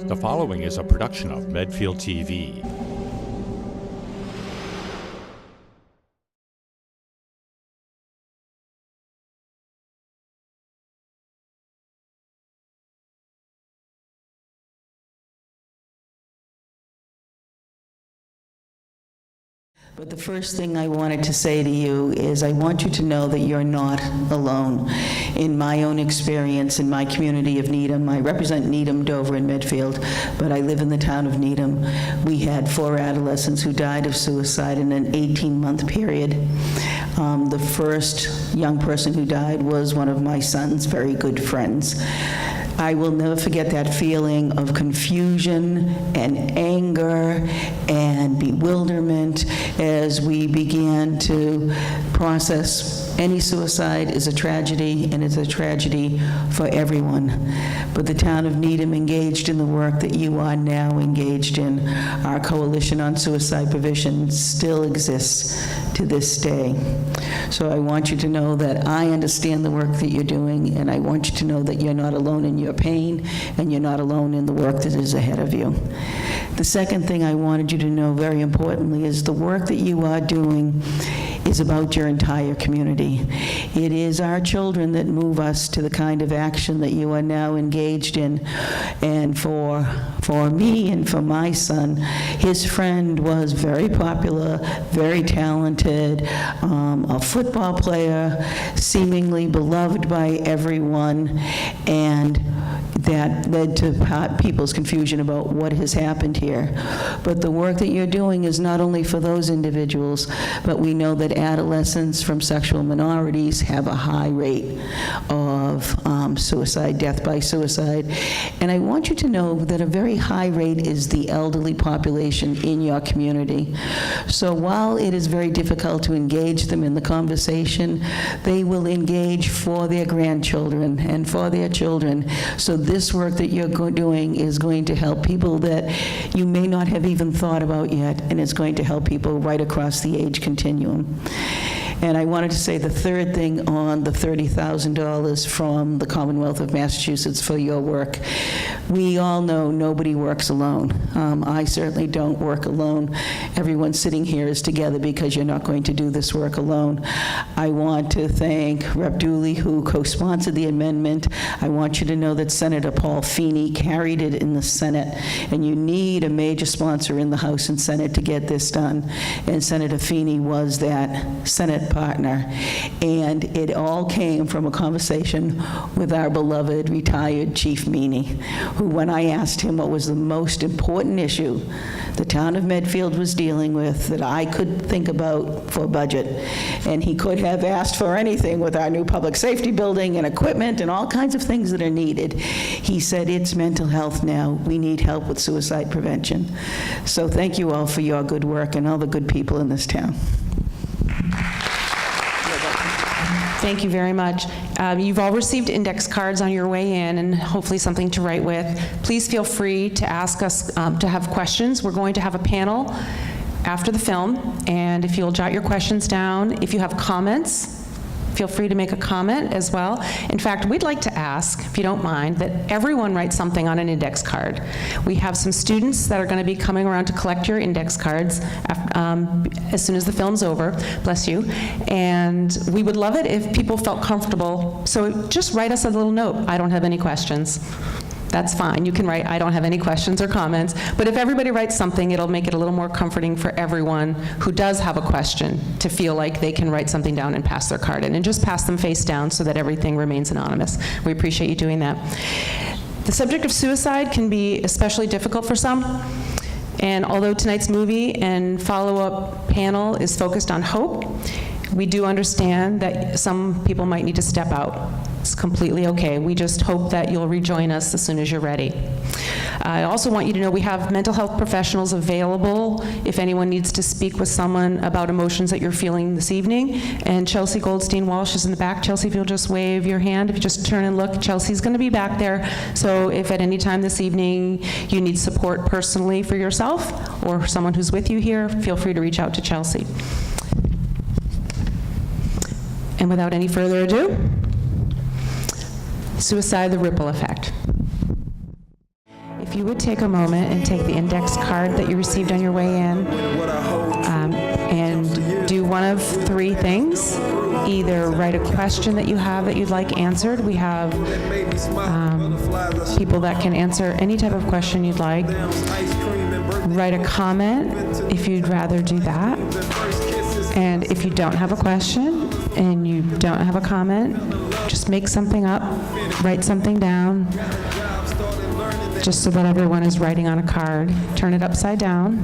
The following is a production of Medfield TV. But the first thing I wanted to say to you is I want you to know that you're not alone. In my own experience, in my community of Needham, I represent Needham, Dover, and Medfield, but I live in the town of Needham. We had 4 adolescents who died of suicide in an 18-month period. The first young person who died was one of my son's very good friends. I will never forget that feeling of confusion and anger and bewilderment as we began to process any suicide is a tragedy, and it's a tragedy for everyone. But the town of Needham engaged in the work that you are now engaged in. Our Coalition on Suicide Prevention still exists to this day. So I want you to know that I understand the work that you're doing, and I want you to know that you're not alone in your pain, and you're not alone in the work that is ahead of you. The second thing I wanted you to know, very importantly, is the work that you are doing is about your entire community. It is our children that move us to the kind of action that you are now engaged in. And for me and for my son, his friend was very popular, very talented, a football player, seemingly beloved by everyone, and that led to people's confusion about what has happened here. But the work that you're doing is not only for those individuals, but we know that adolescents from sexual minorities have a high rate of suicide, death by suicide. And I want you to know that a very high rate is the elderly population in your community. So while it is very difficult to engage them in the conversation, they will engage for their grandchildren and for their children. So this work that you're doing is going to help people that you may not have even thought about yet, and it's going to help people right across the age continuum. And I wanted to say the third thing on the $30,000 from the Commonwealth of Massachusetts for your work. We all know nobody works alone. I certainly don't work alone. Everyone sitting here is together because you're not going to do this work alone. I want to thank Rep. Dooley, who co-sponsored the amendment. I want you to know that Senator Paul Feeney carried it in the Senate, and you need a major sponsor in the House and Senate to get this done. And Senator Feeney was that Senate partner, and it all came from a conversation with our beloved retired Chief Meany, who, when I asked him what was the most important issue the town of Medfield was dealing with that I could think about for budget, and he could have asked for anything with our new public safety building and equipment and all kinds of things that are needed, he said, it's mental health now. We need help with suicide prevention. So thank you all for your good work and all the good people in this town. Thank you very much. You've all received index cards on your way in and hopefully something to write with. Please feel free to ask us to have questions. We're going to have a panel after the film, and if you'll jot your questions down, if you have comments, feel free to make a comment as well. In fact, we'd like to ask, if you don't mind, that everyone write something on an index card. We have some students that are going to be coming around to collect your index cards as soon as the film's over, bless you, and we would love it if people felt comfortable. So just write us a little note, I don't have any questions. That's fine. You can write, I don't have any questions or comments. But if everybody writes something, it'll make it a little more comforting for everyone who does have a question to feel like they can write something down and pass their card in. And just pass them face down so that everything remains anonymous. We appreciate you doing that. The subject of suicide can be especially difficult for some. And although tonight's movie and follow-up panel is focused on hope, we do understand that some people might need to step out. It's completely okay. We just hope that you'll rejoin us as soon as you're ready. I also want you to know we have mental health professionals available if anyone needs to speak with someone about emotions that you're feeling this evening. And Chelsea Goldstein-Walsh is in the back. Chelsea, if you'll just wave your hand. If you just turn and look, Chelsea's going to be back there. So if at any time this evening you need support personally for yourself or someone who's with you here, feel free to reach out to Chelsea. And without any further ado, suicide, the ripple effect. If if you would take a moment and take the index card that you received on your way in, and do one of three things. Either write a question that you have that you'd like answered. We have people that can answer any type of question you'd like. Write a comment if you'd rather do that. And if you don't have a question and you don't have a comment, just make something up, write something down, just so that everyone is writing on a card. Turn it upside down.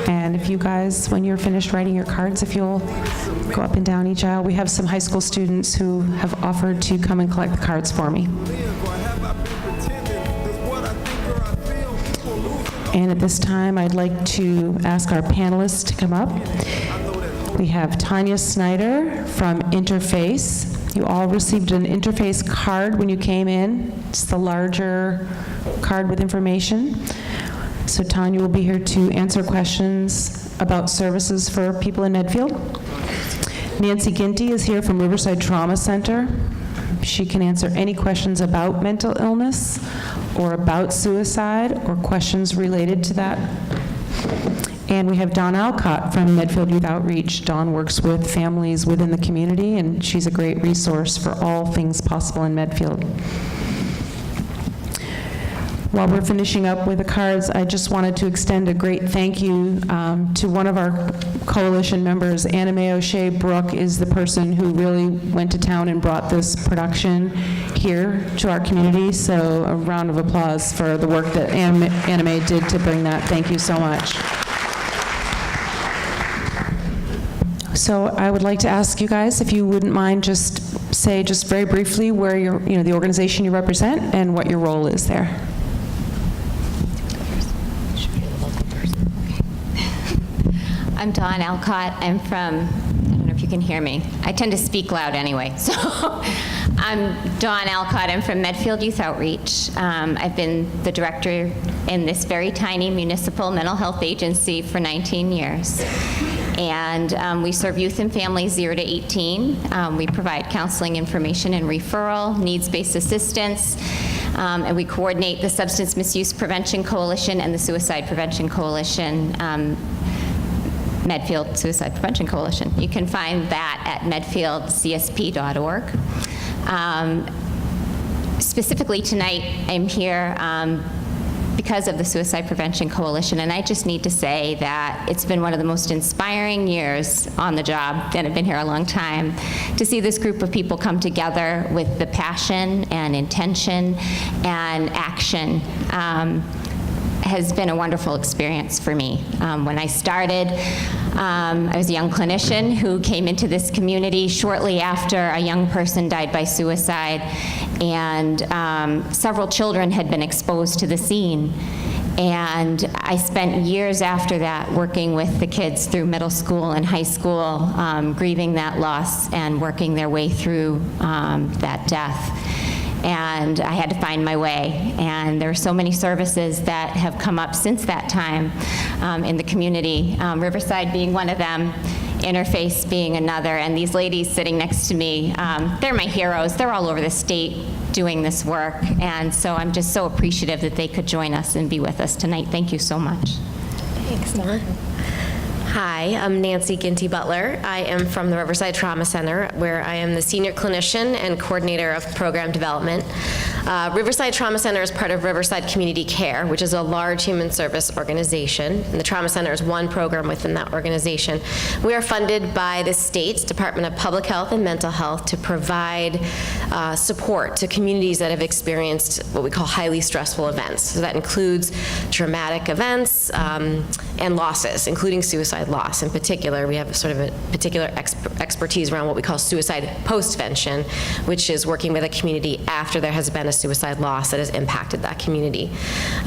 And if you guys, when you're finished writing your cards, if you'll go up and down each aisle, we have some high school students who have offered to come and collect the cards for me. And at this time, I'd like to ask our panelists to come up. We have Tanya Snyder from Interface. You all received an Interface card when you came in. It's the larger card with information. So Tanya will be here to answer questions about services for people in Medfield. Nancy Ginty is here from Riverside Trauma Center. She can answer any questions about mental illness or about suicide or questions related to that. And we have Dawn Alcott from Medfield Youth Outreach. Dawn works with families within the community, and she's a great resource for all things possible in Medfield. While we're finishing up with the cards, I just wanted to extend a great thank you to one of our coalition members. Anna Mae O'Shea Brooke is the person who really went to town and brought this production here to our community. So a round of applause for the work that Anna Mae did to bring that. Thank you so much. So I would like to ask you guys if you wouldn't mind just very briefly where the organization you represent and what your role is there. I'm Dawn Alcott. I'm from, I don't know if you can hear me. I tend to speak loud anyway. So I'm Dawn Alcott. I'm from Medfield Youth Outreach. I've been the director in this very tiny municipal mental health agency for 19 years. And we serve youth and families 0 to 18. We provide counseling, information, and referral, needs-based assistance. And we coordinate the Substance Misuse Prevention Coalition and the Suicide Prevention Coalition, Medfield Suicide Prevention Coalition. You can find that at medfieldcsp.org. Specifically tonight, I'm here because of the Suicide Prevention Coalition, and I just need to say that it's been one of the most inspiring years on the job, and I've been here a long time, to see this group of people come together with the passion and intention and action. Has been a wonderful experience for me. When I started, I was a young clinician who came into this community shortly after a young person died by suicide, and several children had been exposed to the scene. And I spent years after that working with the kids through middle school and high school, grieving that loss and working their way through that death. And I had to find my way. And there are so many services that have come up since that time in the community, Riverside being one of them, Interface being another, and these ladies sitting next to me, they're my heroes. They're all over the state doing this work, and so I'm just so appreciative that they could join us and be with us tonight. Thank you so much. Thanks, Dawn. Hi, I'm Nancy Ginty Butler. I am from the Riverside Trauma Center, where I am the senior clinician and coordinator of program development. Riverside Trauma Center is part of Riverside Community Care, which is a large human service organization, and the Trauma Center is one program within that organization. We are funded by the state's Department of Public Health and Mental Health to provide support to communities that have experienced what we call highly stressful events. So that includes traumatic events and losses, including suicide loss. In particular, we have sort of a particular expertise around what we call suicide postvention, which is working with a community after there has been a suicide loss that has impacted that community.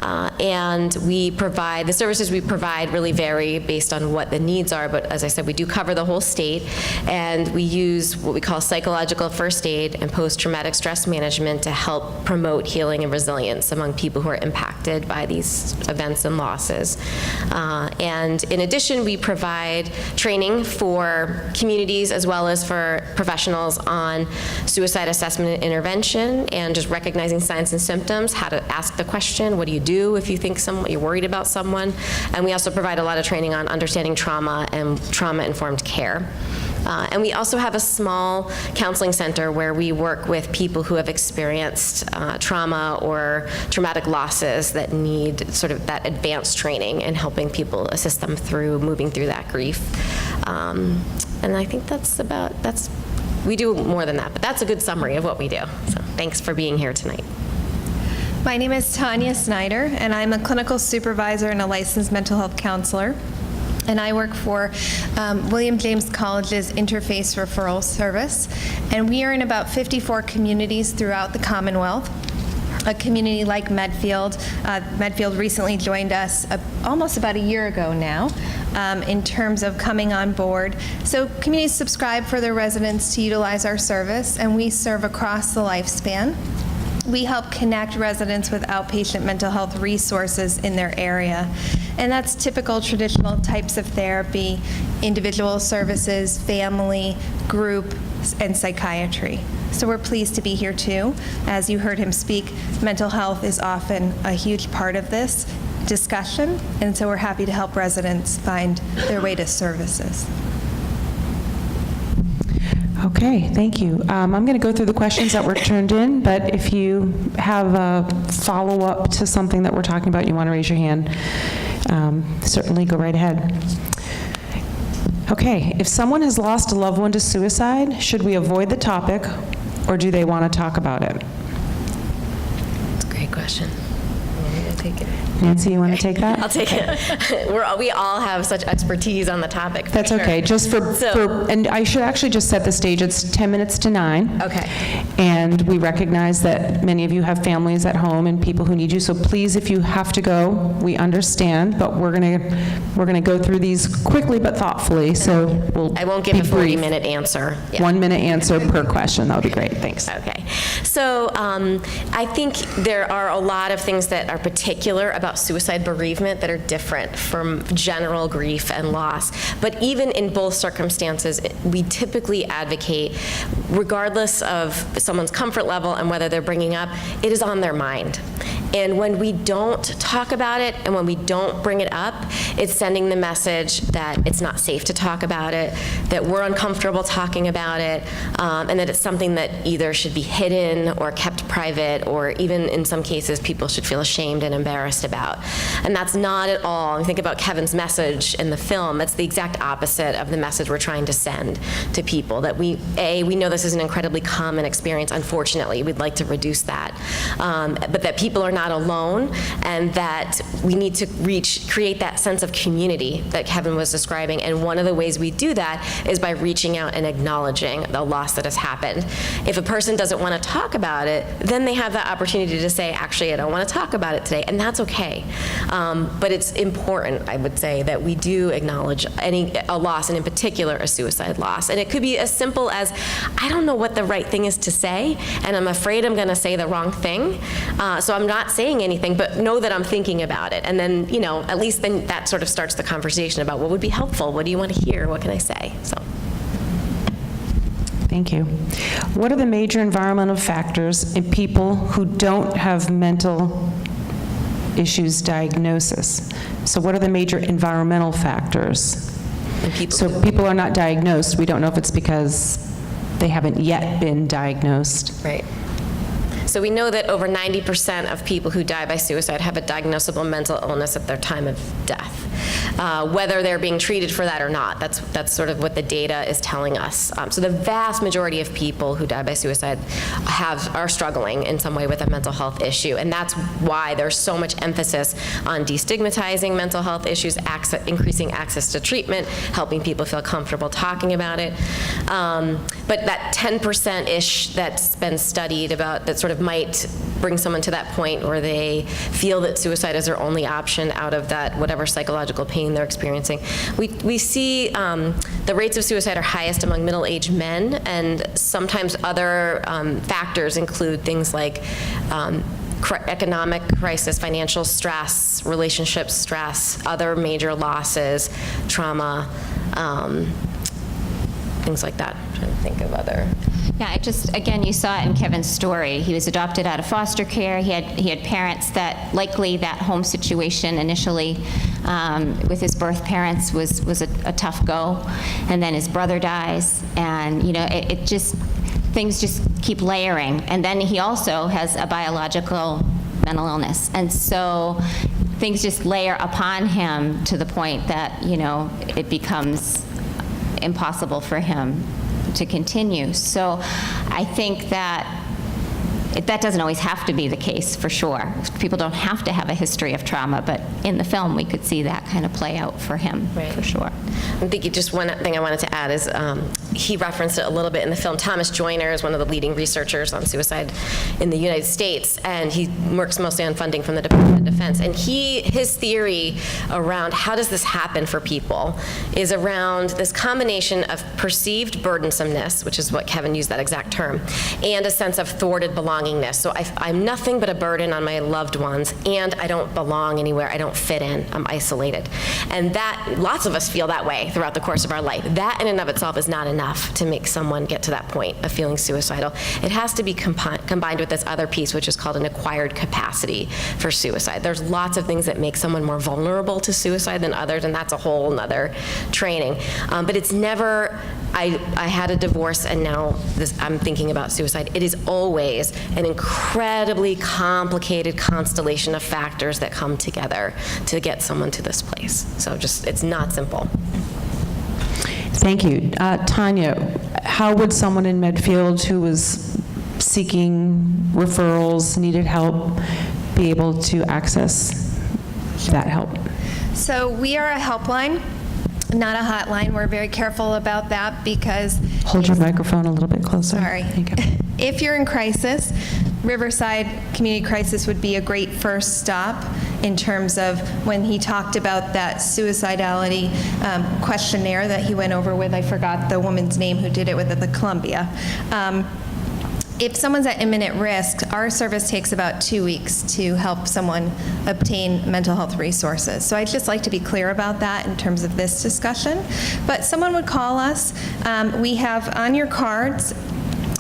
And we provide, the services we provide really vary based on what the needs are, but as I said, we do cover the whole state, and we use what we call psychological first aid and post-traumatic stress management to help promote healing and resilience among people who are impacted by these events and losses. And in addition, we provide training for communities as well as for professionals on suicide assessment and intervention, and just recognizing signs and symptoms, how to ask the question, what do you do if you think you're worried about someone. And we also provide a lot of training on understanding trauma and trauma-informed care. And we also have a small counseling center where we work with people who have experienced trauma or traumatic losses that need sort of that advanced training and helping people assist them through moving through that grief. And I think we do more than that, but that's a good summary of what we do. So thanks for being here tonight. My name is Tanya Snyder, and I'm a clinical supervisor and a licensed mental health counselor. And I work for William James College's Interface Referral Service. And we are in about 54 communities throughout the Commonwealth. A community like Medfield. Medfield recently joined us almost about a year ago now in terms of coming on board. So communities subscribe for their residents to utilize our service, and we serve across the lifespan. We help connect residents with outpatient mental health resources in their area. And that's typical traditional types of therapy, individual services, family, group, and psychiatry. So we're pleased to be here too. As you heard him speak, mental health is often a huge part of this discussion, and so we're happy to help residents find their way to services. Okay, thank you. I'm going to go through the questions that were turned in, but if you have a follow-up to something that we're talking about, you want to raise your hand, certainly go right ahead. Okay, if someone has lost a loved one to suicide, should we avoid the topic, or do they want to talk about it? That's a great question. I'm going to take it. Nancy, you want to take that? I'll take it. We all have such expertise on the topic. That's sure. okay. Just and I should actually just set the stage. It's 10 minutes to 9. Okay. And we recognize that many of you have families at home and people who need you. So please, if you have to go, we understand. But we're gonna go through these quickly but thoughtfully. So I won't give a 40-minute answer. Yeah. 1 minute answer per question. That would be great. Thanks. Okay. So I think there are a lot of things that are particular about suicide bereavement that are different from general grief and loss. But even in both circumstances, we typically advocate, regardless of someone's comfort level and whether they're bringing up, it is on their mind. And when we don't talk about it and when we don't bring it up, it's sending the message that it's not safe to talk about it, that we're uncomfortable talking about it, and that it's something that either should be hidden or kept private, or even in some cases people should feel ashamed and embarrassed about. And that's not at all, I think about Kevin's message in the film, that's the exact opposite of the message we're trying to send to people, that we know this is an incredibly common experience, unfortunately, we'd like to reduce that, but that people are not alone, and that we need to create that sense of community that Kevin was describing. And one of the ways we do that is by reaching out and acknowledging the loss that has happened. If a person doesn't want to talk about it, then they have the opportunity to say, actually, I don't want to talk about it today, and that's okay. But it's important, I would say, that we do acknowledge a loss, and in particular, a suicide loss. And it could be as simple as, I don't know what the right thing is to say, and I'm afraid I'm going to say the wrong thing, so I'm not saying anything, but know that I'm thinking about it. And then, at least then that sort of starts the conversation about what would be helpful, what do you want to hear, what can I say? So. Thank you. What are the major environmental factors in people who don't have mental issues diagnosis? So what are the major environmental factors? So people are not diagnosed. We don't know if it's because they haven't yet been diagnosed. Right. So we know that over 90% of people who die by suicide have a diagnosable mental illness at their time of death, whether they're being treated for that or not. That's sort of what the data is telling us. So the vast majority of people who die by suicide are struggling in some way with a mental health issue, and that's why there's so much emphasis on destigmatizing mental health issues, increasing access to treatment, helping people feel comfortable talking about it. But that 10%-ish that's been studied about that sort of might bring someone to that point where they feel that suicide is their only option out of that whatever psychological pain they're experiencing. We see the rates of suicide are highest among middle-aged men, and sometimes other factors include things like economic crisis, financial stress, relationship stress, other major losses, trauma, things like that. I'm trying to think of other. Yeah, again, you saw it in Kevin's story. He was adopted out of foster care. He had parents that likely that home situation initially with his birth parents was a tough go, and then his brother dies, and things just keep layering. And then he also has a biological mental illness, and so things just layer upon him to the point that it becomes impossible for him to continue. So I think that that doesn't always have to be the case, for sure. People don't have to have a history of trauma, but in the film we could see that kind of play out for him, for sure. I'm thinking just one thing I wanted to add is he referenced it a little bit in the film. Thomas Joyner is one of the leading researchers on suicide in the United States, and he works mostly on funding from the Department of Defense. And his theory around how does this happen for people is around this combination of perceived burdensomeness, which is what Kevin used that exact term, and a sense of thwarted belongingness. So I'm nothing but a burden on my loved ones, and I don't belong anywhere. I don't fit in. I'm isolated. And that, lots of us feel that way throughout the course of our life. That in and of itself is not enough to make someone get to that point of feeling suicidal. It has to be combined with this other piece, which is called an acquired capacity for suicide. There's lots of things that make someone more vulnerable to suicide than others, and that's a whole nother training. But it's never, I had a divorce and now I'm thinking about suicide. It is always an incredibly complicated constellation of factors that come together to get someone to this place. So it's not simple. Thank you. Tanya, how would someone in Medfield who was seeking referrals, needed help, be able to access that help? So we are a helpline, not a hotline. We're very careful about that because... Hold your microphone a little bit closer. Sorry. There you go. If you're in crisis, Riverside Community Crisis would be a great first stop in terms of when he talked about that suicidality questionnaire that he went over with. I forgot the woman's name who did it with at the Columbia. If someone's at imminent risk, our service takes about 2 weeks to help someone obtain mental health resources. So I'd just like to be clear about that in terms of this discussion. But someone would call us. We have on your cards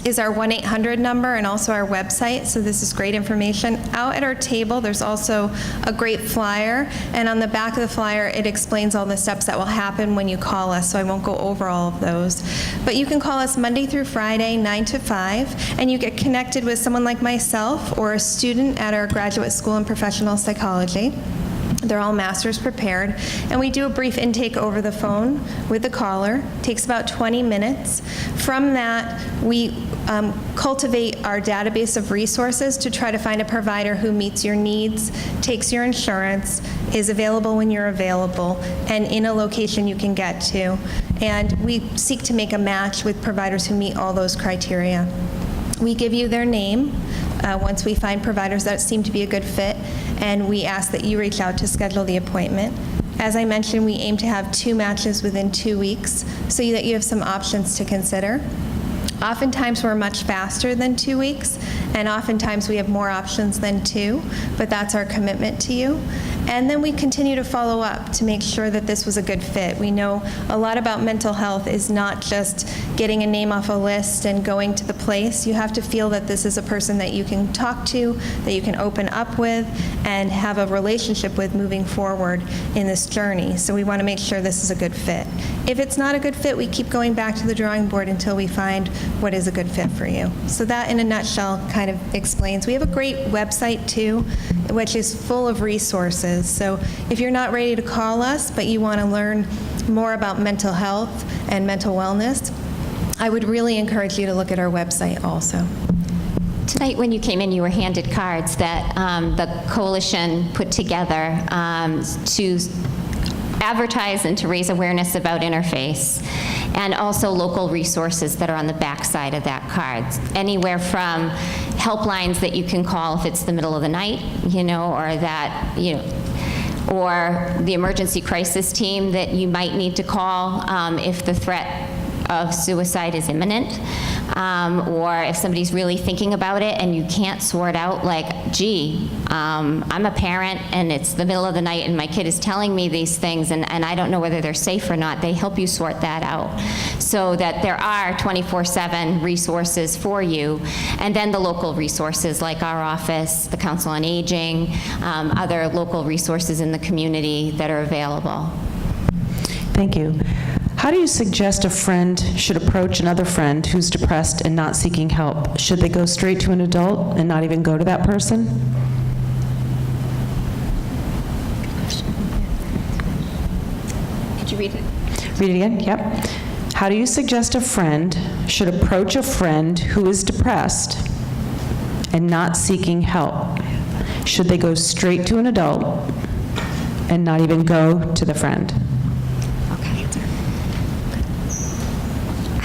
is our 1-800 number and also our website, so this is great information. Out at our table, there's also a great flyer, and on the back of the flyer, it explains all the steps that will happen when you call us, so I won't go over all of those. But you can call us Monday through Friday, 9 to 5, and you get connected with someone like myself or a student at our graduate school in professional psychology. They're all master's prepared, and we do a brief intake over the phone with the caller. It takes about 20 minutes. From that, we cultivate our database of resources to try to find a provider who meets your needs, takes your insurance, is available when you're available, and in a location you can get to. And we seek to make a match with providers who meet all those criteria. We give you their name once we find providers that seem to be a good fit, and we ask that you reach out to schedule the appointment. As I mentioned, we aim to have 2 matches within 2 weeks so that you have some options to consider. Oftentimes we're much faster than 2 weeks, and oftentimes we have more options than 2, but that's our commitment to you. And then we continue to follow up to make sure that this was a good fit. We know a lot about mental health is not just getting a name off a list and going to the place. You have to feel that this is a person that you can talk to, that you can open up with, and have a relationship with moving forward in this journey. So we want to make sure this is a good fit. If it's not a good fit, we keep going back to the drawing board until we find what is a good fit for you. So that, in a nutshell, kind of explains. We have a great website, too, which is full of resources. So if you're not ready to call us, but you want to learn more about mental health and mental wellness, I would really encourage you to look at our website also. Tonight, when you came in, you were handed cards that the coalition put together to advertise and to raise awareness about Interface, and also local resources that are on the back side of that card. Anywhere from helplines that you can call if it's the middle of the night, or that, or the emergency crisis team that you might need to call if the threat of suicide is imminent, or if somebody's really thinking about it and you can't sort out, like, gee, I'm a parent and it's the middle of the night and my kid is telling me these things and I don't know whether they're safe or not, they help you sort that out so that there are 24/7 resources for you. And then the local resources like our office, the Council on Aging, other local resources in the community that are available. Thank you. How do you suggest a friend should approach another friend who's depressed and not seeking help? Should they go straight to an adult and not even go to that person? Could you read it? Read it again? Yep. How do you suggest a friend should approach a friend who is depressed and not seeking help? Should they go straight to an adult and not even go to the friend? Okay.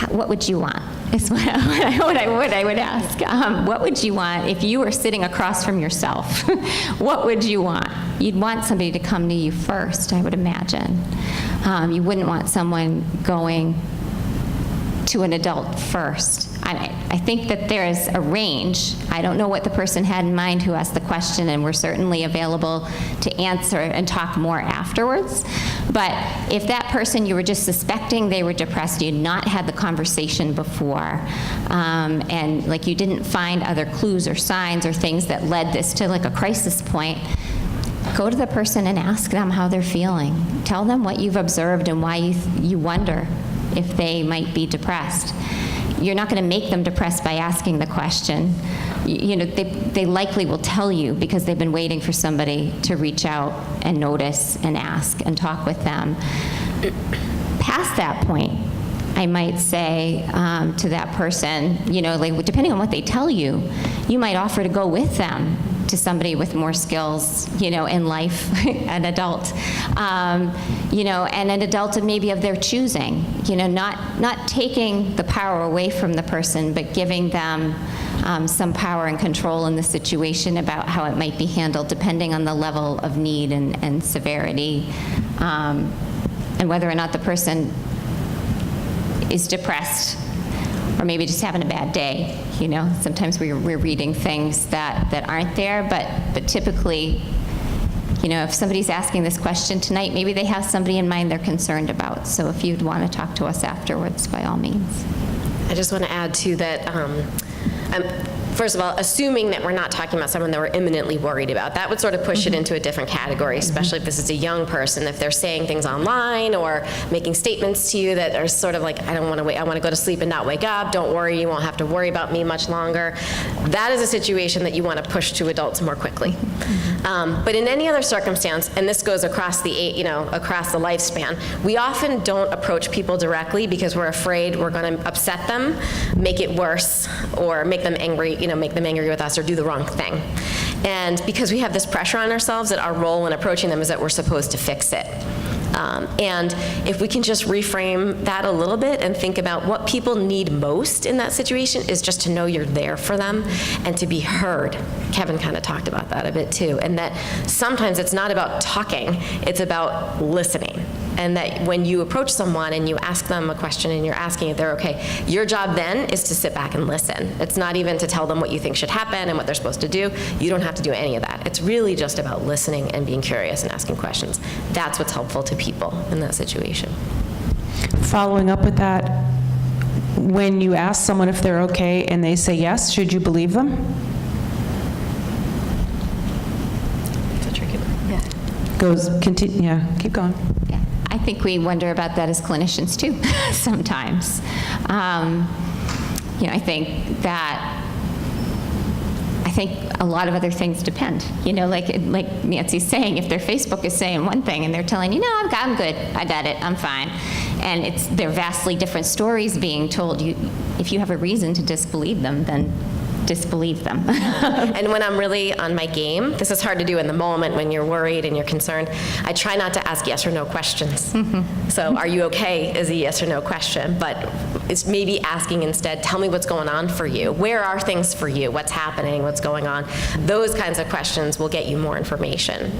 What would you want? Is what I would ask. What would you want if you were sitting across from yourself? What would you want? You'd want somebody to come to you first, I would imagine. You wouldn't want someone going to an adult first. I think that there is a range. I don't know what the person had in mind who asked the question, and we're certainly available to answer and talk more afterwards. But if that person, you were just suspecting they were depressed, you had not had the conversation before, and like you didn't find other clues or signs or things that led this to like a crisis point, go to the person and ask them how they're feeling. Tell them what you've observed and why you wonder if they might be depressed. You're not going to make them depressed by asking the question. You know, they likely will tell you because they've been waiting for somebody to reach out and notice and ask and talk with them. Past that point, I might say to that person, you know, like depending on what they tell you, you might offer to go with them to somebody with more skills, you know, in life, an adult, you know, and an adult maybe of their choosing, you know, not taking the power away from the person, but giving them some power and control in the situation about how it might be handled, depending on the level of need and severity, and whether or not the person is depressed or maybe just having a bad day. You know, sometimes we're reading things that aren't there, but typically, you know, if somebody's asking this question tonight, maybe they have somebody in mind they're concerned about. So if you'd want to talk to us afterwards, by all means. I just want to add, too, that first of all, assuming that we're not talking about someone that we're imminently worried about, that would sort of push it into a different category, especially if this is a young person. If they're saying things online or making statements to you that are sort of like, I don't want to wait, I want to go to sleep and not wake up, don't worry, you won't have to worry about me much longer. That is a situation that you want to push to adults more quickly. But in any other circumstance, and this goes across the across the lifespan, we often don't approach people directly because we're afraid we're going to upset them, make it worse, or make them angry, make them angry with us or do the wrong thing. And because we have this pressure on ourselves that our role in approaching them is that we're supposed to fix it. And if we can just reframe that a little bit and think about what people need most in that situation is just to know you're there for them and to be heard. Kevin kind of talked about that a bit too, and that sometimes it's not about talking, it's about listening. And that when you approach someone and you ask them a question and you're asking if they're okay, your job then is to sit back and listen. It's not even to tell them what you think should happen and what they're supposed to do. You don't have to do any of that. It's really just about listening and being curious and asking questions. That's what's helpful to people in that situation. Following up with that, when you ask someone if they're okay and they say yes, should you believe them? It's a tricky one. Keep going. Yeah. I think we wonder about that as clinicians too, sometimes. I think a lot of other things depend. Like Nancy's saying, if their Facebook is saying one thing and they're telling you, no, I'm good, I got it, I'm fine, and they're vastly different stories being told, if you have a reason to disbelieve them, then disbelieve them. And when I'm really on my game, this is hard to do in the moment when you're worried and you're concerned, I try not to ask yes or no questions. So are you okay is a yes or no question, but it's maybe asking instead, tell me what's going on for you. Where are things for you? What's happening? What's going on? Those kinds of questions will get you more information,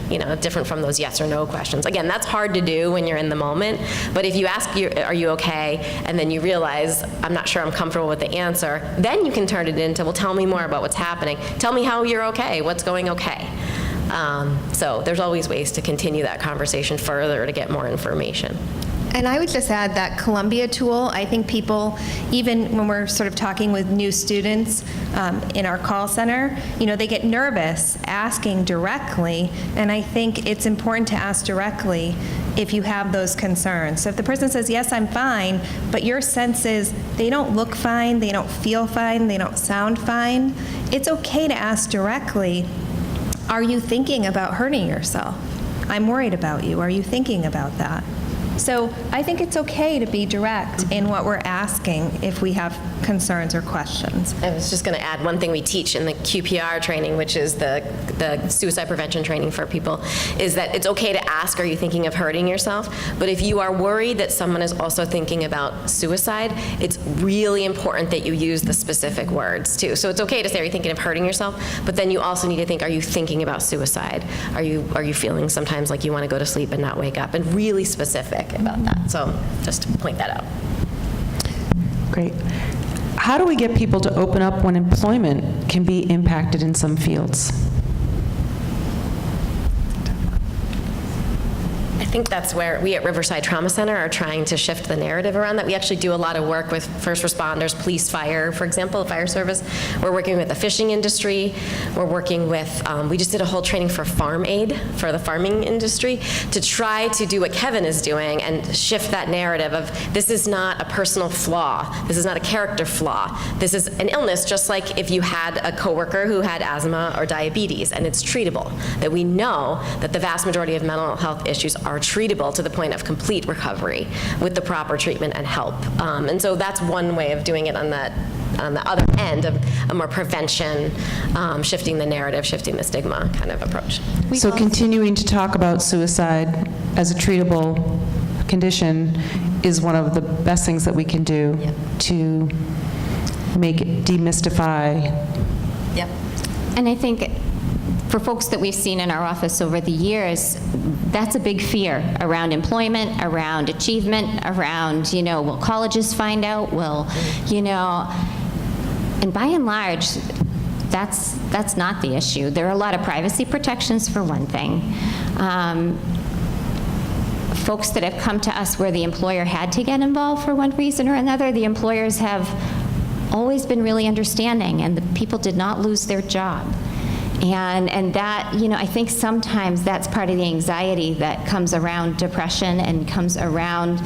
different from those yes or no questions. Again, that's hard to do when you're in the moment, but if you ask, are you okay? And then you realize, I'm not sure I'm comfortable with the answer, then you can turn it into, well, tell me more about what's happening. Tell me how you're okay. What's going okay? So there's always ways to continue that conversation further to get more information. And I would just add that Columbia tool, I think people, even when we're sort of talking with new students in our call center, they get nervous asking directly, and I think it's important to ask directly if you have those concerns. So if the person says, yes, I'm fine, but your sense is they don't look fine, they don't feel fine, they don't sound fine, it's okay to ask directly, are you thinking about hurting yourself? I'm worried about you. Are you thinking about that? So I think it's okay to be direct in what we're asking if we have concerns or questions. I was just going to add one thing we teach in the QPR training, which is the suicide prevention training for people, is that it's okay to ask, are you thinking of hurting yourself? But if you are worried that someone is also thinking about suicide, it's really important that you use the specific words too. So it's okay to say, are you thinking of hurting yourself? But then you also need to think, are you thinking about suicide? Are you feeling sometimes like you want to go to sleep and not wake up? And really specific about that. So just to point that out. Great. How do we get people to open up when employment can be impacted in some fields? I think that's where we at Riverside Trauma Center are trying to shift the narrative around that. We actually do a lot of work with first responders, police, fire, for example, fire service. We're working with the fishing industry. We're working with, we just did a whole training for farm aid, for the farming industry, to try to do what Kevin is doing and shift that narrative of this is not a personal flaw. This is not a character flaw. This is an illness, just like if you had a coworker who had asthma or diabetes, and it's treatable. That we know that the vast majority of mental health issues are treatable to the point of complete recovery with the proper treatment and help. And so that's one way of doing it on the other end of a more prevention, shifting the narrative, shifting the stigma kind of approach. So continuing to talk about suicide as a treatable condition is one of the best things that we can do to make it demystify. Yep. And I think for folks that we've seen in our office over the years, that's a big fear around employment, around achievement, around, will colleges find out? Will, and by and large, that's not the issue. There are a lot of privacy protections for one thing. Folks that have come to us where the employer had to get involved for one reason or another, the employers have always been really understanding, and the people did not lose their job. And that, I think sometimes that's part of the anxiety that comes around depression and comes around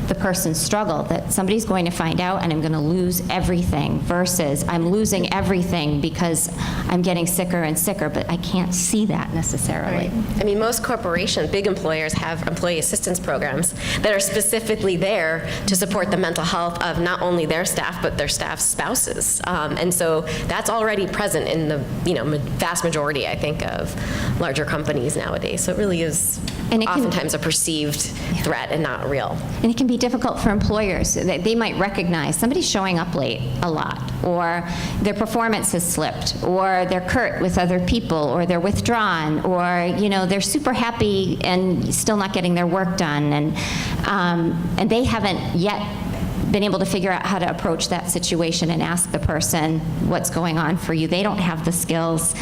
the person's struggle, that somebody's going to find out and I'm going to lose everything, versus I'm losing everything because I'm getting sicker and sicker, but I can't see that necessarily. Right. I mean, most corporations, big employers, have employee assistance programs that are specifically there to support the mental health of not only their staff, but their staff's spouses. And so that's already present in the vast majority, I think, of larger companies nowadays. So it really is oftentimes a perceived threat and not real. And it can be difficult for employers. They might recognize somebody's showing up late a lot, or their performance has slipped, or they're curt with other people, or they're withdrawn, or they're super happy and still not getting their work done, and they haven't yet been able to figure out how to approach that situation and ask the person what's going on for you. They don't have the skills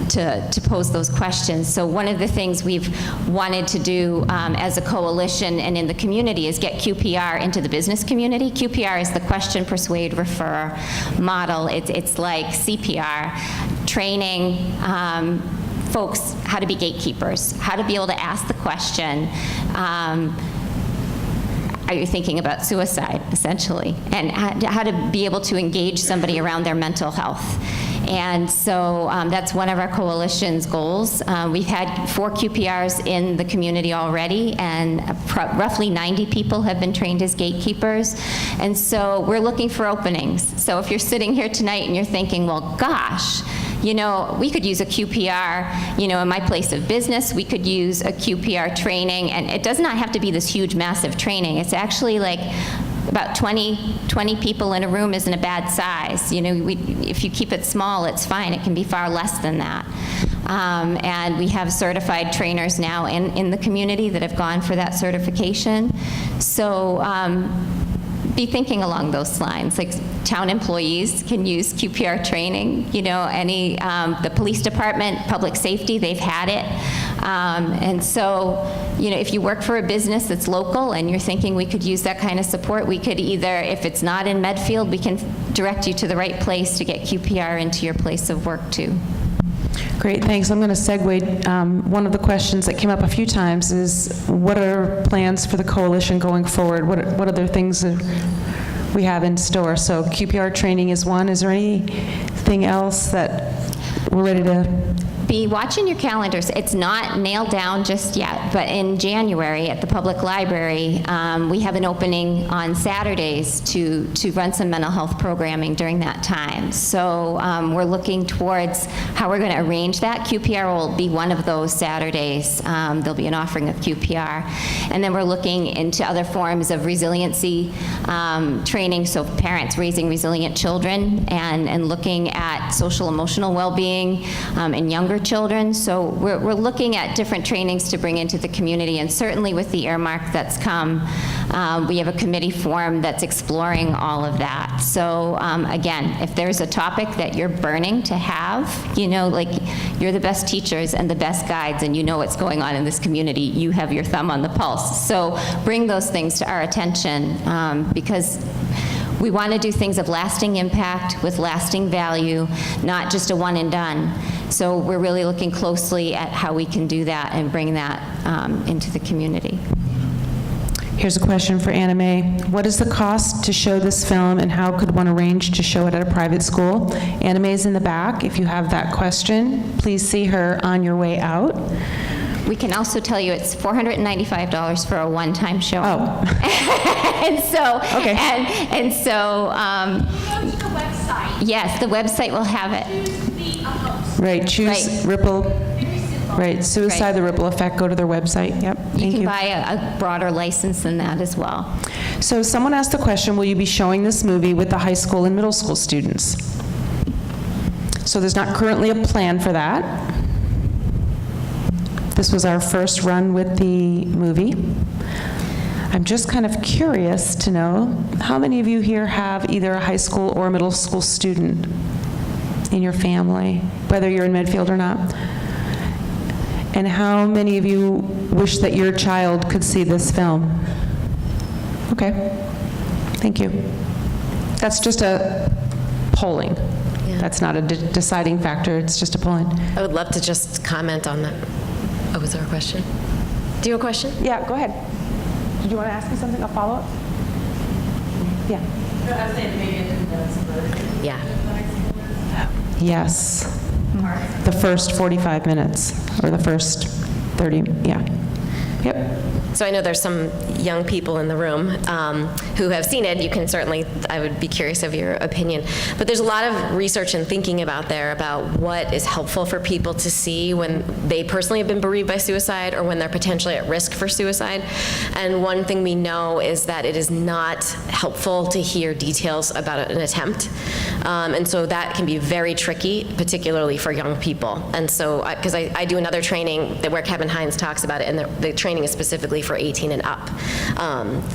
to pose those questions. So one of the things we've wanted to do as a coalition and in the community is get QPR into the business community. QPR is the question, persuade, refer model. It's like CPR, training folks how to be gatekeepers, how to be able to ask the question, are you thinking about suicide, essentially, and how to be able to engage somebody around their mental health. And so that's one of our coalition's goals. We've had 4 QPRs in the community already, and roughly 90 people have been trained as gatekeepers. And so we're looking for openings. So if you're sitting here tonight and you're thinking, well, gosh, we could use a QPR, in my place of business, we could use a QPR training, and it does not have to be this huge, massive training. It's actually like about 20 people in a room isn't a bad size. You know, if you keep it small, it's fine. It can be far less than that. And we have certified trainers now in the community that have gone for that certification. So be thinking along those lines. Like, town employees can use QPR training. You know, the police department, public safety, they've had it. And so, you know, if you work for a business that's local and you're thinking we could use that kind of support, we could either, if it's not in Medfield, we can direct you to the right place to get QPR into your place of work too. Great, thanks. I'm going to segue. One of the questions that came up a few times is, what are plans for the coalition going forward? What other things we have in store? So QPR training is one. Is there anything else that we're ready to? Be watching your calendars. It's not nailed down just yet, but in January at the public library, we have an opening on Saturdays to run some mental health programming during that time. So we're looking towards how we're going to arrange that. QPR will be one of those Saturdays. There'll be an offering of QPR. And then we're looking into other forms of resiliency training, so parents raising resilient children and looking at social emotional well-being in younger children. So we're looking at different trainings to bring into the community, and certainly with the earmark that's come, we have a committee formed that's exploring all of that. So again, if there's a topic that you're burning to have, you know, like, you're the best teachers and the best guides and you know what's going on in this community, you have your thumb on the pulse. So bring those things to our attention, because we want to do things of lasting impact with lasting value, not just a one and done. So we're really looking closely at how we can do that and bring that into the community. Here's a question for Anna Mae. What is the cost to show this film, and how could one arrange to show it at a private school? Anna Mae's in the back. If you have that question, please see her on your way out. We can also tell you it's $495 for a one-time show. Oh. And so, Okay. and so, Go to the website. yes, the website will have it. Choose the host. Right, choose Right. Ripple. Very simple. Right, Suicide, Right. the Ripple Effect. Go to their website. Yep, You thank can you. buy a broader license than that as well. So someone asked the question, will you be showing this movie with the high school and middle school students? So there's not currently a plan for that. This was our first run with the movie. I'm just kind of curious to know, how many of you here have either a high school or a middle school student in your family, whether you're in Medfield or not? And how many of you wish that your child could see this film? Okay, thank you. That's just a polling. Yeah. That's not a deciding factor, it's just a polling. I would love to just comment on that. Oh, was there a question? Do you have a question? Yeah, go ahead. Did you want to ask me something, a follow-up? Yeah. Yeah. Yes. The first 45 minutes, or the first 30, yeah. Yep. So I know there's some young people in the room who have seen it. You can certainly, I would be curious of your opinion. But there's a lot of research and thinking about what is helpful for people to see when they personally have been bereaved by suicide or when they're potentially at risk for suicide. And one thing we know is that it is not helpful to hear details about an attempt. And so that can be very tricky, particularly for young people. And so, because I do another training where Kevin Hines talks about it, and the training is specifically for 18 and up.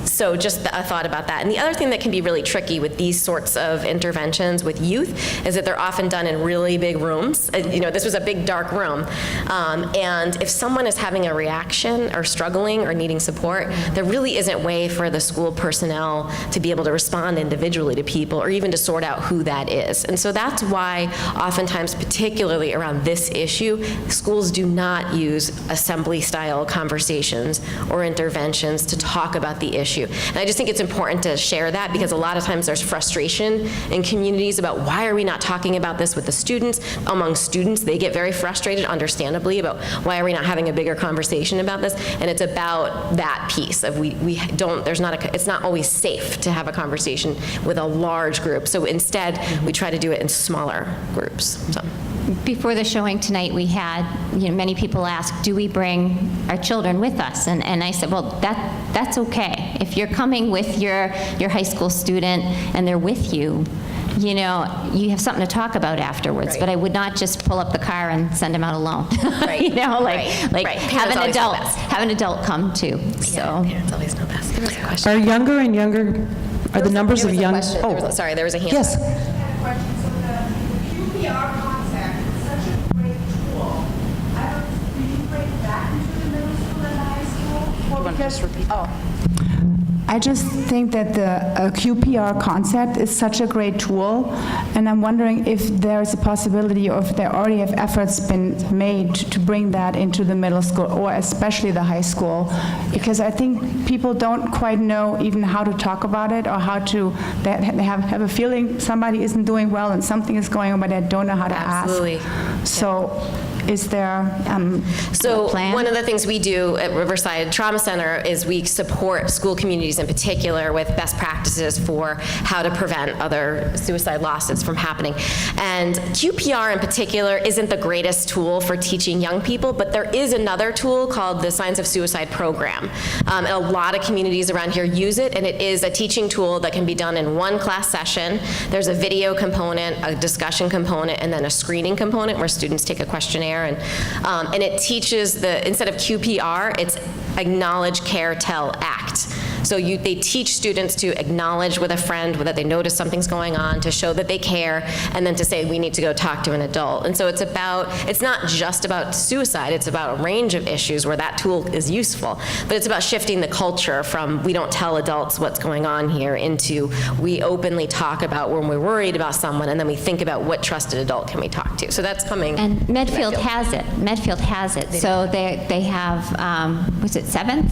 So just a thought about that. And the other thing that can be really tricky with these sorts of interventions with youth is that they're often done in really big rooms. You know, this was a big dark room. And if someone is having a reaction or struggling or needing support, there really isn't a way for the school personnel to be able to respond individually to people or even to sort out who that is. And so that's why oftentimes, particularly around this issue, schools do not use assembly-style conversations or interventions to talk about the issue. And I just think it's important to share that, because a lot of times there's frustration in communities about why are we not talking about this with the students. Among students, they get very frustrated, understandably, about why are we not having a bigger conversation about this. And it's about that piece of it's not always safe to have a conversation with a large group. So instead, we try to do it in smaller groups. So. Before the showing tonight, we had, many people ask, do we bring our children with us? And I said, well, that's okay. If you're coming with your high school student and they're with you, you have something to talk about afterwards. Right. But I would not just pull up the car and send them out alone. Right. Like have Parents have an adult come too. So. Parents always know best. There was a question. Are younger and younger, are the numbers of young? Sorry, there was a hand. Yes. Question. So the QPR concept is such a great tool. Do you bring that into the middle school and high school? I just think that the QPR concept is such a great tool, and I'm wondering if there's a possibility, or if there already have efforts been made to bring that into the middle school, or especially the high school, because I think people don't quite know even how to talk about it, or how to, they have a feeling somebody isn't doing well and something is going on, but they don't know how to Absolutely. ask. So is there So a plan? one of the things we do at Riverside Trauma Center is we support school communities in particular with best practices for how to prevent other suicide losses from happening. And QPR in particular isn't the greatest tool for teaching young people, but there is another tool called the Signs of Suicide program. And a lot of communities around here use it, and it is a teaching tool that can be done in one class session. There's a video component, a discussion component, and then a screening component where students take a questionnaire. And it teaches instead of QPR, it's Acknowledge, Care, Tell, Act. So they teach students to acknowledge with a friend that they notice something's going on, to show that they care, and then to say, we need to go talk to an adult. And so it's not just about suicide, it's about a range of issues where that tool is useful. But it's about shifting the culture from, we don't tell adults what's going on here, into we openly talk about when we're worried about someone, and then we think about what trusted adult can we talk to. So that's coming. And Medfield has it. Medfield has it. So they have, was it 7th?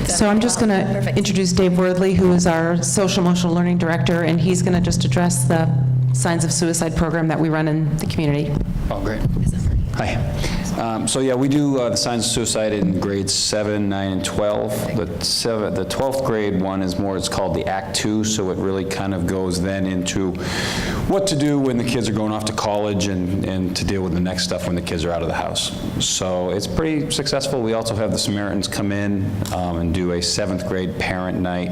So I'm just going to introduce Dave Worthley, who is our social emotional learning director, and he's going to just address the Signs of Suicide program that we run in the community. Oh, great. Hi. So yeah, we do the signs of suicide in grades 7, 9, and 12. The 12th grade one is more, it's called the Act 2, so it really kind of goes then into what to do when the kids are going off to college and to deal with the next stuff when the kids are out of the house. So it's pretty successful. We also have the Samaritans come in and do a 7th grade parent night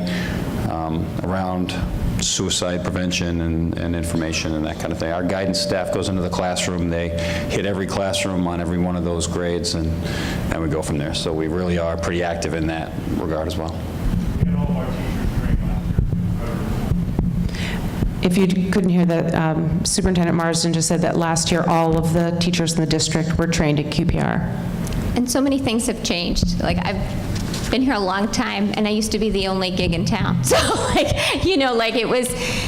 around suicide prevention and information and that kind of thing. Our guidance staff goes into the classroom. They hit every classroom on every one of those grades, and we go from there. So we really are pretty active in that regard as well. If you couldn't hear that, Superintendent Marsden just said that last year all of the teachers in the district were trained at QPR. And so many things have changed. Like, I've been here a long time, and I used to be the only gig in town. So,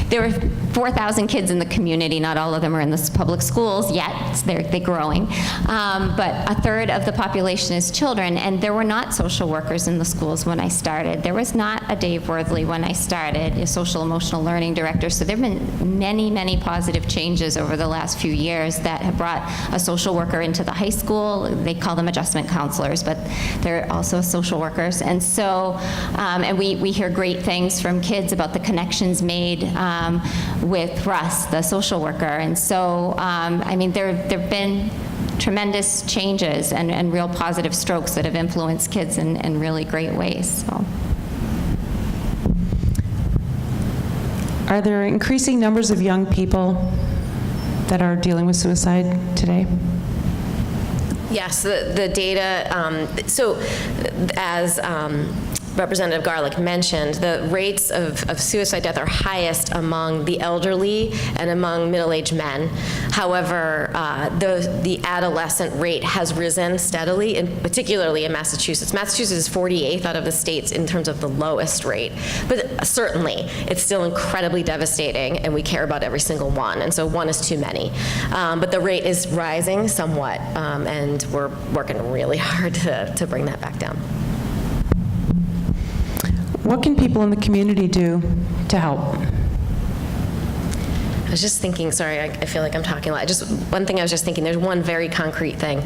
there were 4,000 kids in the community. Not all of them are in the public schools yet. They're growing. But a third of the population is children, and there were not social workers in the schools when I started. There was not a Dave Worthley when I started, a social emotional learning director. So there have been many, many positive changes over the last few years that have brought a social worker into the high school. They call them adjustment counselors, but they're also social workers. And so, and we hear great things from kids about the connections made with Russ, the social worker. And so, there have been tremendous changes and real positive strokes that have influenced kids in really great ways. So. Are there increasing numbers of young people that are dealing with suicide today? Yes, the data, so as Representative Garlick mentioned, the rates of suicide death are highest among the elderly and among middle-aged men. However, the adolescent rate has risen steadily, and particularly in Massachusetts. Massachusetts is 48th out of the states in terms of the lowest rate. But certainly, it's still incredibly devastating, and we care about every single one, and so one is too many. But the rate is rising somewhat, and we're working really hard to bring that back down. What can people in the community do to help? I was just thinking, sorry, I feel like I'm talking a lot. Just one thing I was just thinking, there's one very concrete thing.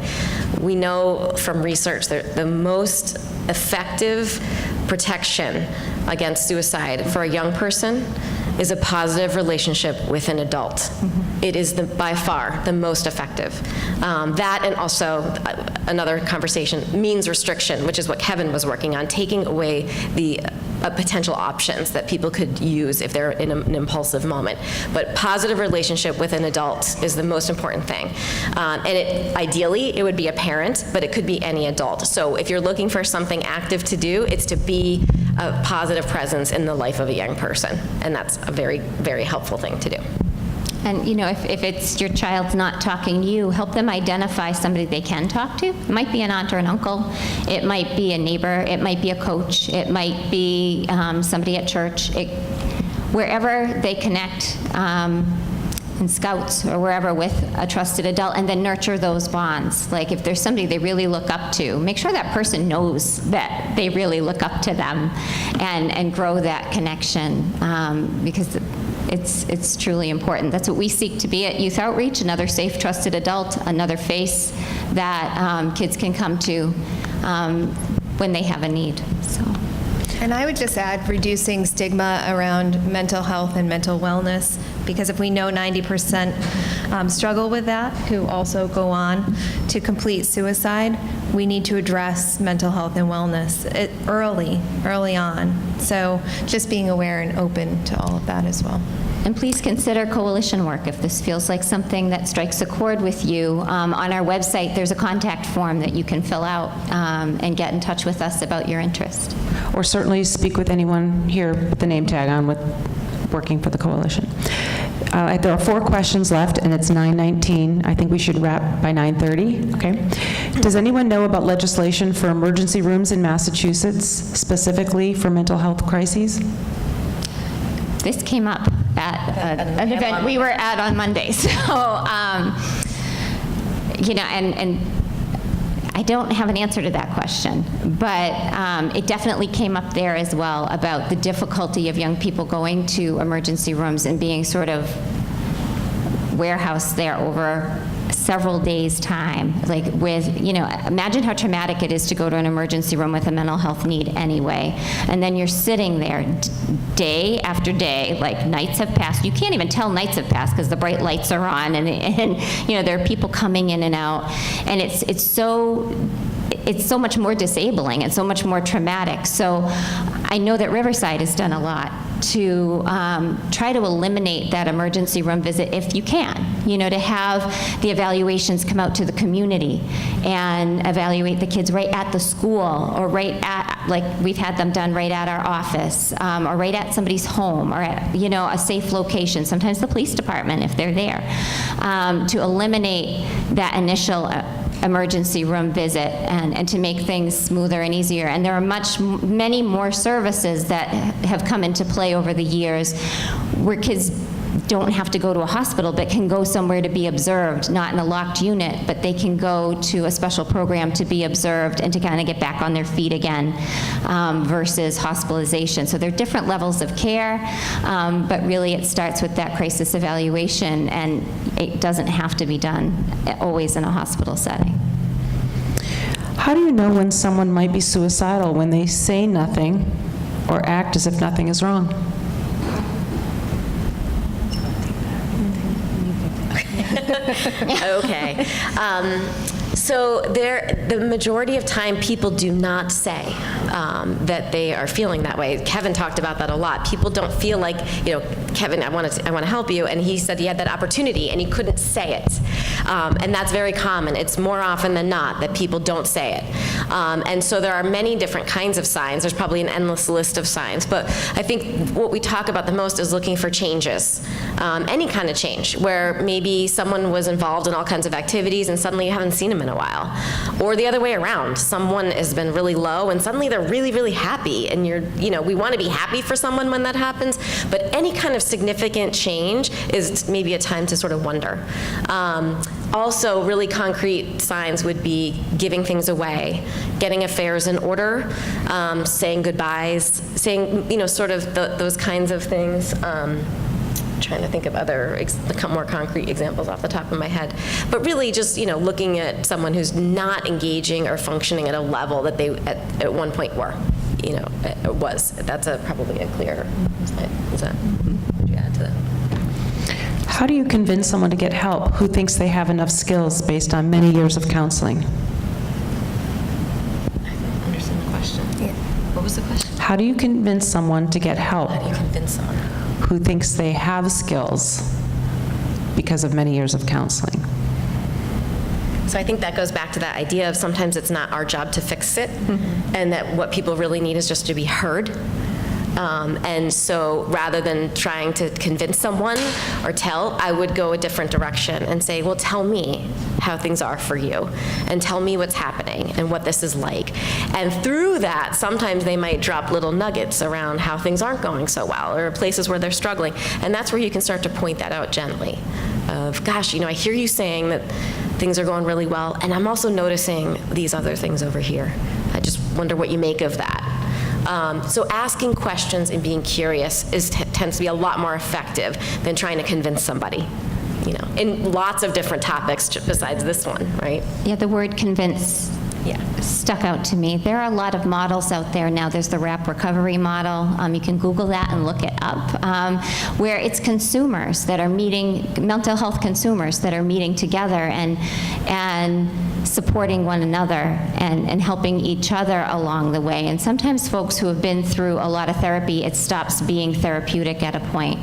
We know from research that the most effective protection against suicide for a young person is a positive relationship with an adult. Mm-hmm. it is by far the most effective. That, and also another conversation, means restriction, which is what Kevin was working on, taking away the potential options that people could use if they're in an impulsive moment. But positive relationship with an adult is the most important thing. And ideally, it would be a parent, but it could be any adult. So if you're looking for something active to do, it's to be a positive presence in the life of a young person. And that's a very, very helpful thing to do. And, you know, if it's your child's not talking to you, help them identify somebody they can talk to. It might be an aunt or an uncle. It might be a neighbor. It might be a coach. It might be somebody at church. Wherever they connect in Scouts or wherever with a trusted adult, and then nurture those bonds. Like if there's somebody they really look up to, make sure that person knows that they really look up to them, and grow that connection, because it's truly important. That's what we seek to be at Youth Outreach, another safe, trusted adult, another face that kids can come to when they have a need. So. And I would just add reducing stigma around mental health and mental wellness, because if we know 90% struggle with that, who also go on to complete suicide, we need to address mental health and wellness early on. So just being aware and open to all of that as well. And please consider coalition work if this feels like something that strikes a chord with you. On our website, there's a contact form that you can fill out and get in touch with us about your interest. Or certainly speak with anyone here with the name tag on with working for the coalition. There are 4 questions left, and it's 9:19. I think we should wrap by 9:30, okay? Does anyone know about legislation for emergency rooms in Massachusetts, specifically for mental health crises? This came up at an event we were at on Monday. So, you know, and I don't have an answer to that question, but it definitely came up there as well about the difficulty of young people going to emergency rooms and being sort of warehoused there over several days' time. Like with, you know, imagine how traumatic it is to go to an emergency room with a mental health need anyway. And then you're sitting there day after day, like nights have passed. You can't even tell nights have passed because the bright lights are on, and you know, there are people coming in and out. And it's so much more disabling and so much more traumatic. So I know that Riverside has done a lot to try to eliminate that emergency room visit if you can, you know, to have the evaluations come out to the community and evaluate the kids right at the school, or right at, like we've had them done right at our office, or right at somebody's home, or at, you know, a safe location, sometimes the police department if they're there, to eliminate that initial emergency room visit and to make things smoother and easier. And there are many more services that have come into play over the years where kids don't have to go to a hospital but can go somewhere to be observed, not in a locked unit, but they can go to a special program to be observed and to kind of get back on their feet again, versus hospitalization. So there are different levels of care, but really it starts with that crisis evaluation, and it doesn't have to be done always in a hospital setting. How do you know when someone might be suicidal when they say nothing or act as if nothing is wrong? Okay. So the majority of time, people do not say that they are feeling that way. Kevin talked about that a lot. People don't feel like, you know, Kevin, I want to help you, and he said he had that opportunity and he couldn't say it. And that's very common. It's more often than not that people don't say it. And so there are many different kinds of signs. There's probably an endless list of signs. But I think what we talk about the most is looking for changes. Any kind of change, where maybe someone was involved in all kinds of activities and suddenly you haven't seen them in a while. Or the other way around, someone has been really low and suddenly they're really, really happy, and we want to be happy for someone when that happens, but any kind of significant change is maybe a time to sort of wonder. Also, really concrete signs would be giving things away, getting affairs in order, saying goodbyes, saying, sort of those kinds of things. Trying to think of other more concrete examples off the top of my head. But really just, looking at someone who's not engaging or functioning at a level that they at one point were, was. That's probably a clear sign. Would you add to that? How do you convince someone to get help who thinks they have enough skills based on many years of counseling? I don't understand the question. What was the question? How do you convince someone to get help How do you convince someone? who thinks they have skills because of many years of counseling? So I think that goes back to that idea of sometimes it's not our job to fix it, and that what people really need is just to be heard. And so rather than trying to convince someone or tell, I would go a different direction and say, well, tell me how things are for you, and tell me what's happening and what this is like. And through that, sometimes they might drop little nuggets around how things aren't going so well, or places where they're struggling. And that's where you can start to point that out gently of, gosh, I hear you saying that things are going really well, and I'm also noticing these other things over here. I just wonder what you make of that. So asking questions and being curious tends to be a lot more effective than trying to convince somebody, in lots of different topics besides this one, right? Yeah, the word convince stuck out to me. There are a lot of models out there now. There's the RAP recovery model. You can Google that and look it up, where it's consumers that are meeting, mental health consumers that are meeting together and supporting one another and helping each other along the way. And sometimes folks who have been through a lot of therapy, it stops being therapeutic at a point.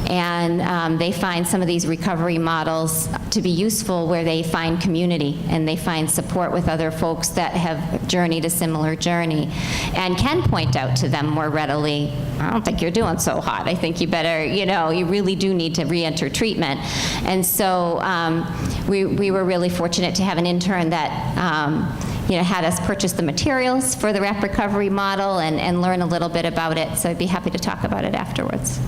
And they find some of these recovery models to be useful where they find community and they find support with other folks that have journeyed a similar journey and can point out to them more readily, I don't think you're doing so hot. I think you better, you really do need to re-enter treatment. And so we were really fortunate to have an intern that had us purchase the materials for the RAP recovery model and learn a little bit about it. So I'd be happy to talk about it afterwards.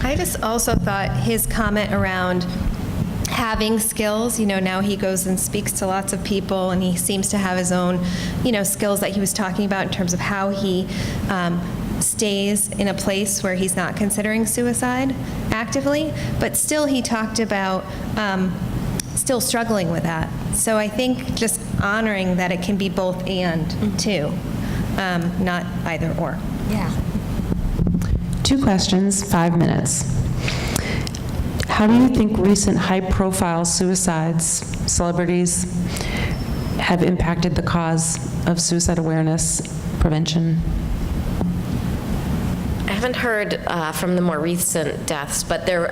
I just also thought his comment around having skills, now he goes and speaks to lots of people, and he seems to have his own, skills that he was talking about in terms of how he stays in a place where he's not considering suicide actively, but still he talked about still struggling with that. So I think just honoring that it can be both and too, not either or. Yeah. 2 questions, 5 minutes. How do you think recent high-profile suicides, celebrities, have impacted the cause of suicide awareness prevention? I haven't heard from the more recent deaths, but there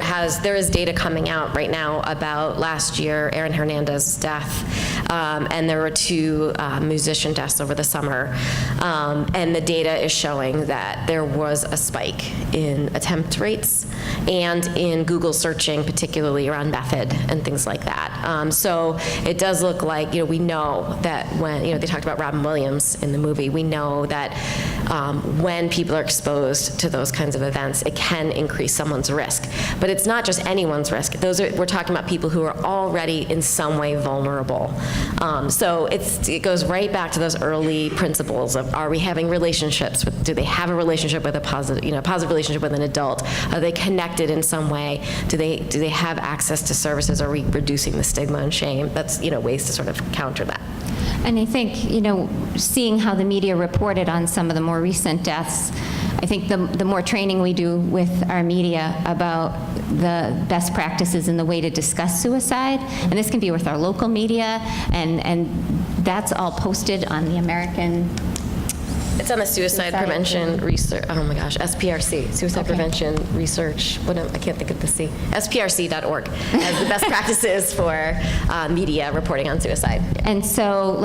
is data coming out right now about last year, Aaron Hernandez's death, and there were 2 musician deaths over the summer, and the data is showing that there was a spike in attempt rates and in Google searching, particularly around method and things like that. So it does look like, we know that when, they talked about Robin Williams in the movie, we know that when people are exposed to those kinds of events, it can increase someone's risk. But it's not just anyone's risk. We're talking about people who are already in some way vulnerable. So it goes right back to those early principles of, are we having relationships? Do they have a relationship with a positive relationship with an adult? Are they connected in some way? Do they have access to services? Are we reducing the stigma and shame? That's, ways to sort of counter that. And I think, seeing how the media reported on some of the more recent deaths, I think the more training we do with our media about the best practices and the way to discuss suicide, and this can be with our local media, and that's all posted on the American... It's on the Suicide Prevention Research, oh my gosh, SPRC, Suicide Prevention Research, I can't think of the C, SPRC.org, as the best practices for media reporting on suicide. And so,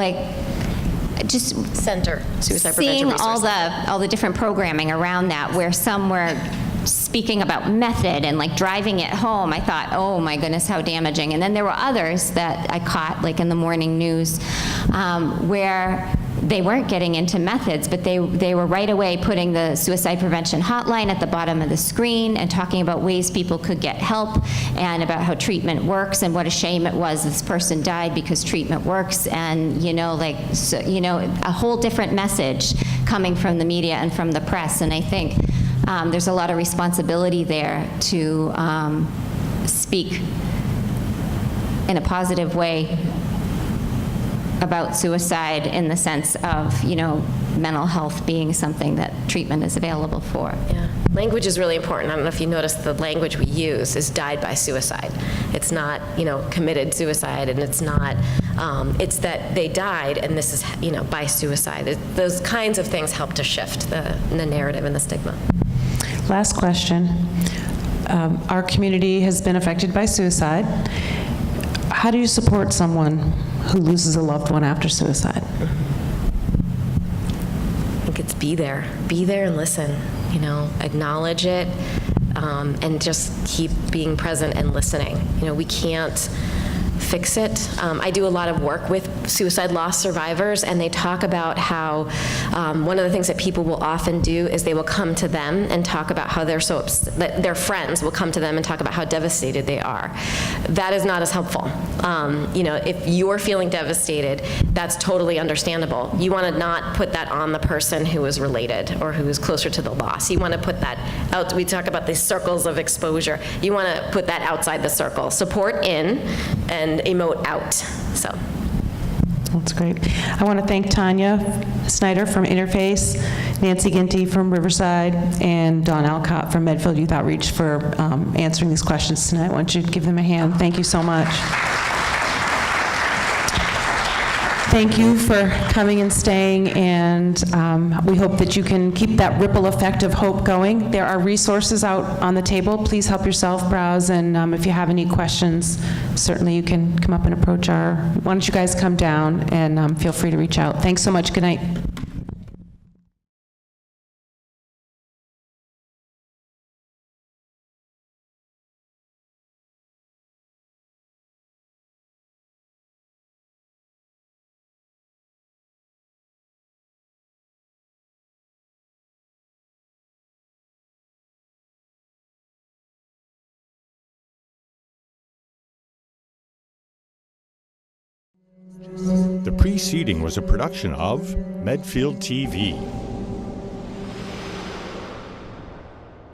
just Center, Suicide seeing Prevention Research. all the different programming around that, where some were speaking about method and driving it home, I thought, oh my goodness, how damaging. And then there were others that I caught, in the morning news, where they weren't getting into methods, but they were right away putting the suicide prevention hotline at the bottom of the screen and talking about ways people could get help and about how treatment works and what a shame it was this person died because treatment works, and a whole different message coming from the media and from the press. And I think there's a lot of responsibility there to speak in a positive way about suicide in the sense of, mental health being something that treatment is available for. Yeah. Language is really important. I don't know if you noticed the language we use is died by suicide. It's not, committed suicide, and it's not, it's that they died and this is, by suicide. Those kinds of things help to shift the narrative and the stigma. Last question. Our community has been affected by suicide. How do you support someone who loses a loved one after suicide? I think it's be there and listen, acknowledge it, and just keep being present and listening. We can't fix it. I do a lot of work with suicide loss survivors, and they talk about how one of the things that people will often do is they will come to them and talk about how they're so upset, that their friends will come to them and talk about how devastated they are. That is not as helpful. If you're feeling devastated, that's totally understandable. You want to not put that on the person who is related or who is closer to the loss. You want to put that out. We talk about these circles of exposure. You want to put that outside the circle. Support in and emote out. So That's great. I want to thank Tanya Snyder from Interface, Nancy Ginty from Riverside, and Dawn Alcott from Medfield Youth Outreach for answering these questions tonight. I want you to give them a hand. Thank you so much. Thank you for coming and staying, and we hope that you can keep that ripple effect of hope going. There are resources out on the table. Please help yourself browse, and if you have any questions, certainly you can come up and approach our, why don't you guys come down and feel free to reach out. Thanks so much. Good night. The preceding was a production of Medfield TV.